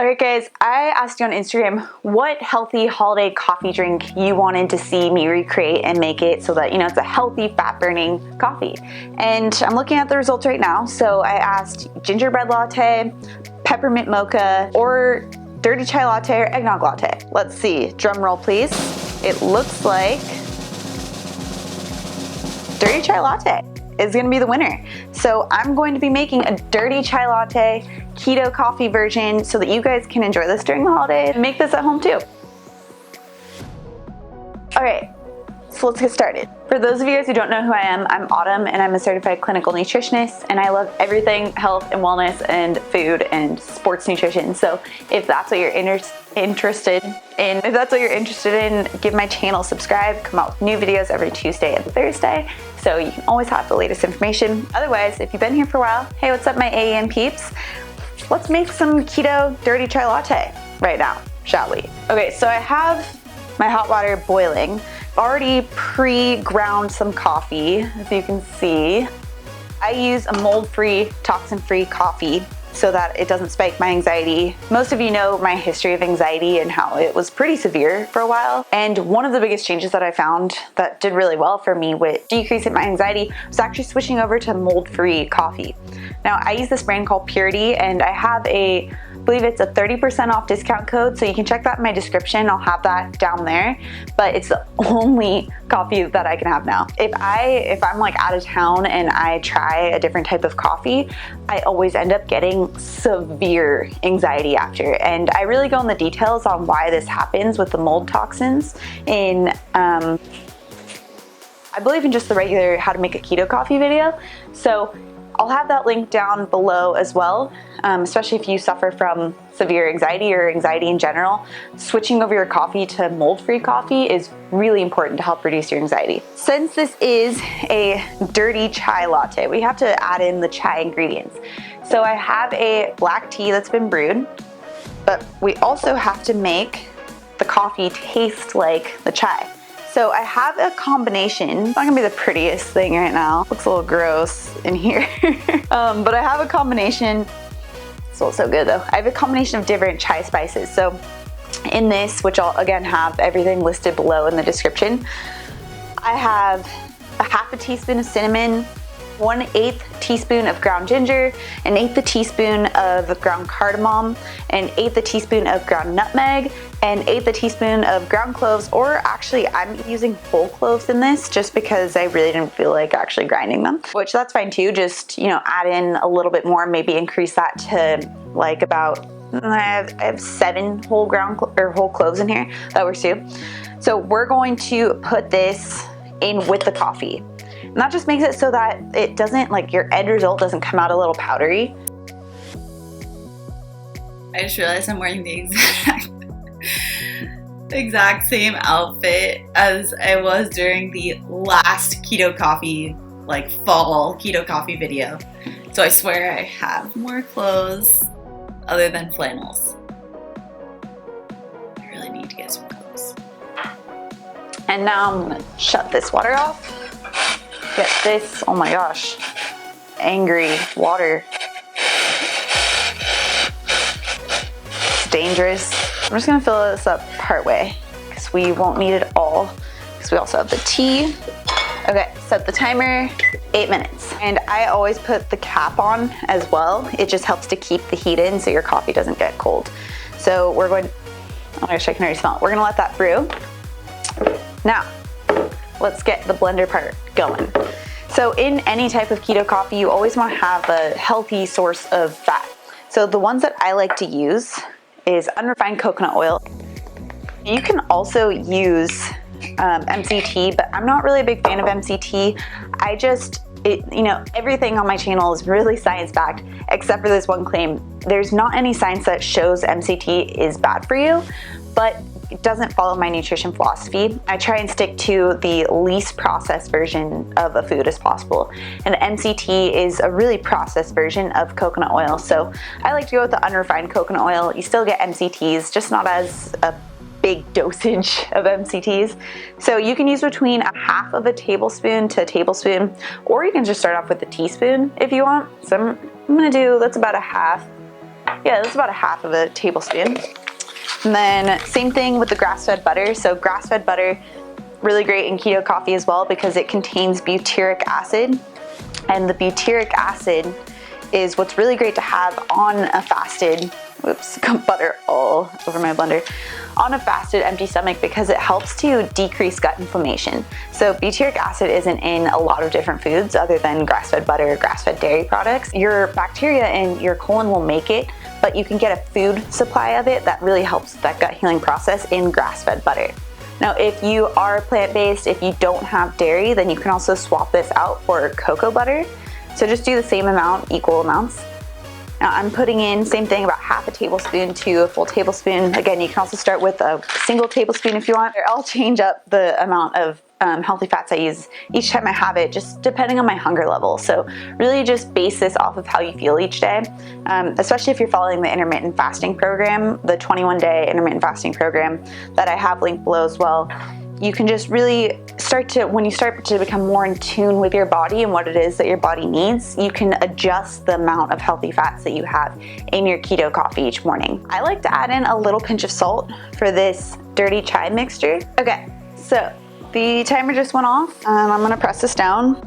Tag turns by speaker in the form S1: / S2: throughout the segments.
S1: Alright guys, I asked you on Instagram what healthy holiday coffee drink you wanted to see me recreate and make it so that, it's a healthy, fat-burning coffee. And I'm looking at the results right now. So I asked gingerbread latte, peppermint mocha, or dirty chai latte or eggnog latte. Let's see, drum roll please. It looks like dirty chai latte is gonna be the winner. So I'm going to be making a dirty chai latte keto coffee version so that you guys can enjoy this during the holiday and make this at home too. All right, so let's get started. For those of you guys who don't know who I am, I'm Autumn and I'm a certified clinical nutritionist, and I love everything health and wellness and food and sports nutrition. So if that's what you're interested in, give my channel subscribe. Come out with new videos every Tuesday and Thursday, so you can always have the latest information. Otherwise, if you've been here for a while, hey, what's up my AEM peeps? Let's make some keto dirty chai latte right now, shall we? Okay, so I have my hot water boiling. I've already pre-ground some coffee, as you can see. I use a mold-free, toxin-free coffee so that it doesn't spike my anxiety. Most of you know my history of anxiety and how it was pretty severe for a while. And one of the biggest changes that I found that did really well for me with decreasing my anxiety was actually switching over to mold-free coffee. Now I use this brand called Purity, and I have I believe it's a 30% off discount code, so you can check that in my description. I'll have that down there, but it's the only coffee that I can have now. If I'm like out of town and I try a different type of coffee, I always end up getting severe anxiety after. And I really go in the details on why this happens with the mold toxins in, I believe in just the regular how to make a keto coffee video. So I'll have that link down below as well, especially if you suffer from severe anxiety or anxiety in general. Switching over your coffee to mold-free coffee is really important to help reduce your anxiety. Since this is a dirty chai latte, we have to add in the chai ingredients. So I have a black tea that's been brewed, but we also have to make the coffee taste like the chai. So I have a combination. It's not gonna be the prettiest thing right now. Looks a little gross in here. But I have a combination. It smells so good though. I have a combination of different chai spices. So in this, which I'll again have everything listed below in the description, I have a half a teaspoon of cinnamon, 1/8 teaspoon of ground ginger, 1/8 teaspoon of ground cardamom, 1/8 teaspoon of ground nutmeg, and 1/8 teaspoon of ground cloves, or actually I'm using whole cloves in this just because I really didn't feel like actually grinding them, which that's fine too. Just, add in a little bit more, maybe increase that to like about, I have 7 whole cloves in here. That works too. So we're going to put this in with the coffee. And that just makes it so that it doesn't, like, your end result doesn't come out a little powdery.
S2: I just realized I'm wearing the exact same outfit as I was during the last keto coffee, like fall keto coffee video. So I swear I have more clothes other than flannels. I really need to get some clothes.
S1: And now I'm gonna shut this water off. Get this, oh my gosh, angry water. It's dangerous. I'm just gonna fill this up part way because we won't need it all because we also have the tea. Okay, set the timer, 8 minutes. And I always put the cap on as well. It just helps to keep the heat in so your coffee doesn't get cold. So we're going, oh my gosh, I can already smell it. We're gonna let that brew. Now, let's get the blender part going. So in any type of keto coffee, you always want to have a healthy source of fat. So the ones that I like to use is unrefined coconut oil. You can also use MCT, but I'm not really a big fan of MCT. Everything on my channel is really science-backed, except for this one claim. There's not any science that shows MCT is bad for you, but it doesn't follow my nutrition philosophy. I try and stick to the least processed version of a food as possible. And MCT is a really processed version of coconut oil. So I like to go with the unrefined coconut oil. You still get MCTs, just not as a big dosage of MCTs. So you can use between 1/2 of a tablespoon to a tablespoon, or you can just start off with a teaspoon if you want. So I'm gonna do, that's about 1/2. Yeah, this is about a half of a tablespoon. And then same thing with the grass-fed butter. So grass-fed butter, really great in keto coffee as well because it contains butyric acid. And the butyric acid is what's really great to have on a fasted, whoops, got butter all over my blender, on a fasted empty stomach because it helps to decrease gut inflammation. So butyric acid isn't in a lot of different foods other than grass-fed butter or grass-fed dairy products. Your bacteria in your colon will make it, but you can get a food supply of it that really helps that gut healing process in grass-fed butter. Now, if you are plant-based, if you don't have dairy, then you can also swap this out for cocoa butter. So just do the same amount, equal amounts. Now I'm putting in, same thing, about half a tablespoon to a full tablespoon. Again, you can also start with a single tablespoon if you want. I'll change up the amount of healthy fats I use each time I have it, just depending on my hunger level. So really just base this off of how you feel each day, especially if you're following the intermittent fasting program, the 21-day intermittent fasting program that I have linked below as well. You can just really start to, when you start to become more in tune with your body and what it is that your body needs, you can adjust the amount of healthy fats that you have in your keto coffee each morning. I like to add in a little pinch of salt for this dirty chai mixture. Okay, so the timer just went off. I'm gonna press this down.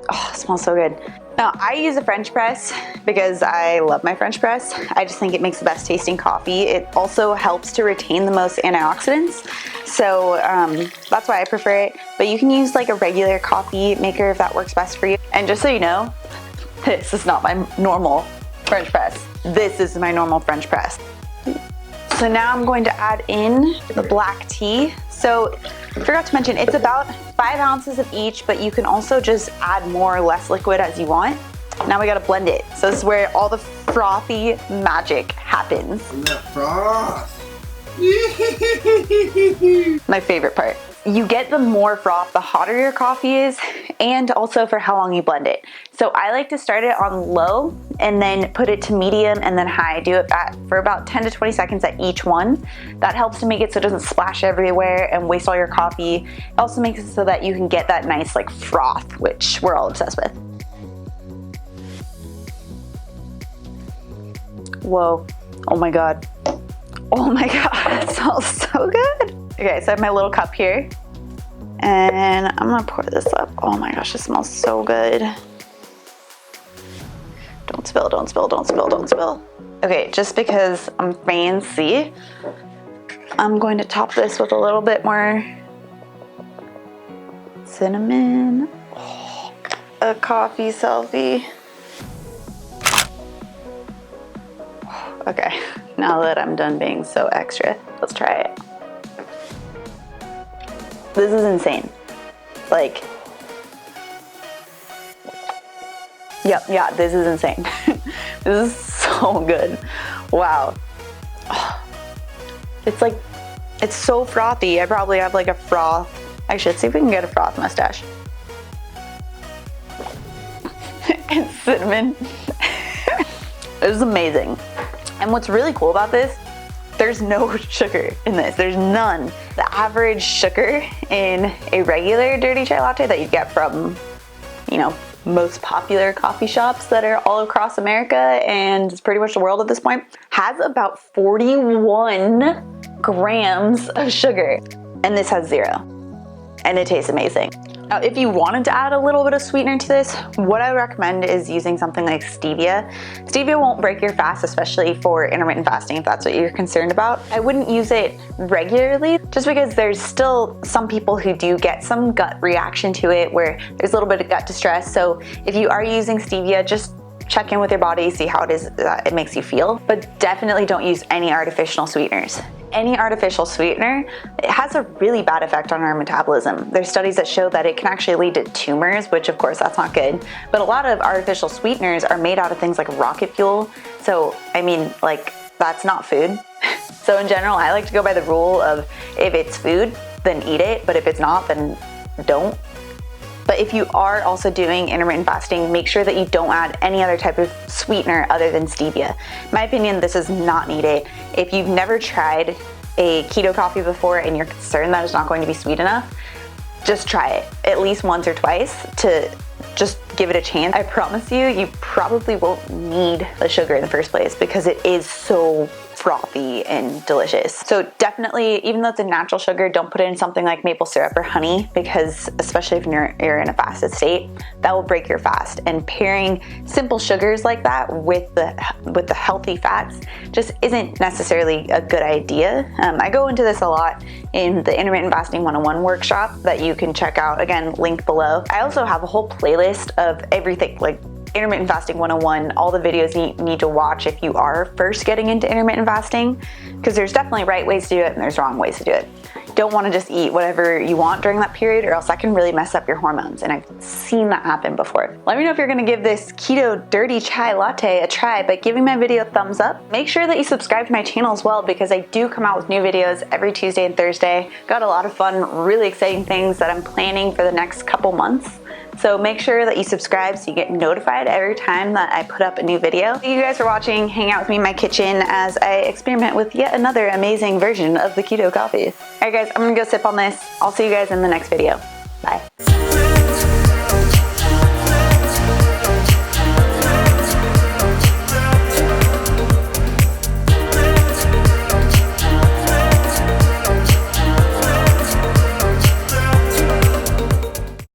S1: Oh, it smells so good. Now, I use a French press because I love my French press. I just think it makes the best tasting coffee. It also helps to retain the most antioxidants. So that's why I prefer it. But you can use like a regular coffee maker if that works best for you. And just so you know, this is not my normal French press. This is my normal French press. So now I'm going to add in the black tea. So I forgot to mention, it's about 5 ounces of each, but you can also just add more or less liquid as you want. Now we gotta blend it. So this is where all the frothy magic happens.
S3: That froth.
S1: My favorite part. You get the more froth, the hotter your coffee is, and also for how long you blend it. So I like to start it on low and then put it to medium and then high. Do it for about 10 to 20 seconds at each one. That helps to make it so it doesn't splash everywhere and waste all your coffee. It also makes it so that you can get that nice like froth, which we're all obsessed with. Whoa, oh my God. Oh my God, it smells so good. Okay, so I have my little cup here and I'm gonna pour this up. Oh my gosh, it smells so good. Don't spill, don't spill, don't spill, don't spill. Okay, just because I'm fancy, I'm going to top this with a little bit more cinnamon. Oh, a coffee selfie. Okay, now that I'm done being so extra, let's try it. This is insane. Like, yep, yeah, this is insane. This is so good. Wow. Oh, it's like, it's so frothy. I probably have like a froth. Actually, let's see if we can get a froth mustache. And cinnamon. It is amazing. And what's really cool about this, there's no sugar in this. There's none. The average sugar in a regular dirty chai latte that you get from, you know, most popular coffee shops that are all across America and pretty much the world at this point, has about 41 grams of sugar. And this has 0. And it tastes amazing. Now, if you wanted to add a little bit of sweetener to this, what I recommend is using something like stevia. Stevia won't break your fast, especially for intermittent fasting, if that's what you're concerned about. I wouldn't use it regularly, just because there's still some people who do get some gut reaction to it where there's a little bit of gut distress. So if you are using stevia, just check in with your body, see how it is that it makes you feel, but definitely don't use any artificial sweeteners. Any artificial sweetener, it has a really bad effect on our metabolism. There's studies that show that it can actually lead to tumors, which of course that's not good. But a lot of artificial sweeteners are made out of things like rocket fuel. So, I mean, like, that's not food. So in general, I like to go by the rule of if it's food, then eat it. But if it's not, then don't. But if you are also doing intermittent fasting, make sure that you don't add any other type of sweetener other than stevia. In my opinion, this is not needed. If you've never tried a keto coffee before and you're concerned that it's not going to be sweet enough, just try it at least once or twice to just give it a chance. I promise you, you probably won't need the sugar in the first place because it is so frothy and delicious. So definitely, even though it's a natural sugar, don't put it in something like maple syrup or honey, because especially if you're in a fasted state, that will break your fast. And pairing simple sugars like that with the healthy fats just isn't necessarily a good idea. I go into this a lot in the Intermittent Fasting 101 workshop that you can check out, again, link below. I also have a whole playlist of everything, like Intermittent Fasting 101, all the videos you need to watch if you are first getting into intermittent fasting, because there's definitely right ways to do it and there's wrong ways to do it. Don't want to just eat whatever you want during that period, or else that can really mess up your hormones, and I've seen that happen before. Let me know if you're going to give this keto dirty chai latte a try by giving my video a thumbs up. Make sure that you subscribe to my channel as well, because I do come out with new videos every Tuesday and Thursday. Got a lot of fun, really exciting things that I'm planning for the next couple months. So make sure that you subscribe so you get notified every time that I put up a new video. Thank you guys for watching. Hang out with me in my kitchen as I experiment with yet another amazing version of the keto coffee. Alright guys, I'm gonna go sip on this. I'll see you guys in the next video. Bye.